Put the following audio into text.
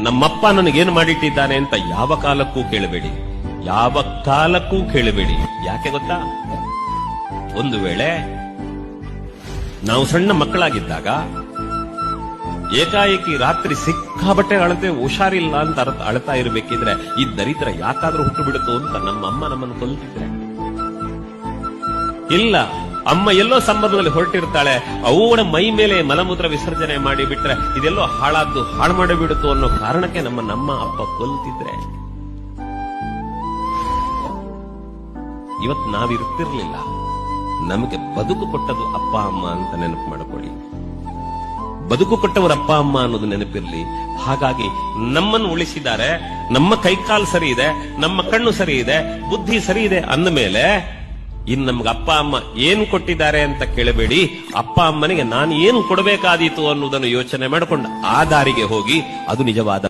ನಮ್ಮಪ್ಪ ನನಗೇನು ಮಾಡಿಟ್ಟಿದ್ದಾನೆ ಅಂತ ಯಾವ ಕಾಲಕ್ಕೂ ಕೇಳಬೇಡಿ, ಯಾವ ಕಾಲಕ್ಕೂ ಕೇಳಬೇಡಿ. ಯಾಕೆ ಗೊತ್ತಾ? ಒಂದು ವೇಳೆ ನಾವು ಸಣ್ಣ ಮಕ್ಕಳಾಗಿದ್ದಾಗ ಏಕಾಏಕಿ ರಾತ್ರಿ ಸಿಕ್ಕಾಬಟ್ಟೆ ಅಳತೆ ಹುಷಾರಿಲ್ಲ ಅಂತ ಅಳ್ತಾ ಇರಬೇಕಿದ್ರೆ ಈ ದರಿದ್ರ ಯಾಕಾದ್ರೂ ಹುಟ್ಟು ಬಿಡುತ್ತೋ ಅಂತ ನಮ್ಮಮ್ಮ ನಮ್ಮನ್ನು ಕೊಲ್ತಿದ್ರೆ, ಇಲ್ಲ ಅಮ್ಮ ಎಲ್ಲೋ ಸಂಬಂಧದಲ್ಲಿ ಹೊರಟಿರ್ತಾಳೆ, ಅವಳ ಮೈ ಮೇಲೆ ಮಲಮೂತ್ರ ವಿಸರ್ಜನೆ ಮಾಡಿ ಬಿಟ್ರೆ ಇದೆಲ್ಲೋ ಹಾಳು ಮಾಡಿಬಿಡುತ್ತೋ ಅನ್ನೋ ಕಾರಣಕ್ಕೆ ನಮ್ಮ ಅಪ್ಪ ಕೊಲ್ತಿದ್ರೆ ಇವತ್ತು ನಾವಿರ್ತಿರ್ಲಿಲ್ಲ. ನಮಗೆ ಬದುಕು ಕೊಟ್ಟದು ಅಪ್ಪ ಅಮ್ಮ ಅಂತ ನೆನಪು ಮಾಡಿಕೊಳ್ಳಿ. ಬದುಕು ಕೊಟ್ಟವರ ಅಪ್ಪ ಅಮ್ಮ ಅನ್ನೋದು ನೆನಪಿರ್ಲಿ. ಹಾಗಾಗಿ ನಮ್ಮನ್ನು ಉಳಿಸಿದ್ದಾರೆ, ನಮ್ಮ ಕೈಕಾಲು ಸರಿ ಇದೆ, ನಮ್ಮ ಕಣ್ಣು ಸರಿ ಇದೆ, ಬುದ್ಧಿ ಸರಿ ಇದೆ ಅಂದ ಮೇಲೆ ಇನ್ನು ನಮ್ಗೆ ಅಪ್ಪ ಅಮ್ಮ ಏನು ಕೊಟ್ಟಿದ್ದಾರೆ ಅಂತ ಕೇಳಬೇಡಿ. ಅಪ್ಪ ಅಮ್ಮನಿಗೆ ನಾನು ಏನು ಕೊಡಬೇಕಾದೀತು ಅನ್ನೋದನ್ನು ಯೋಚನೆ ಮಾಡಿಕೊಂಡು ಆ ದಾರಿಗೆ ಹೋಗಿ ಅದು ನಿಜವಾದ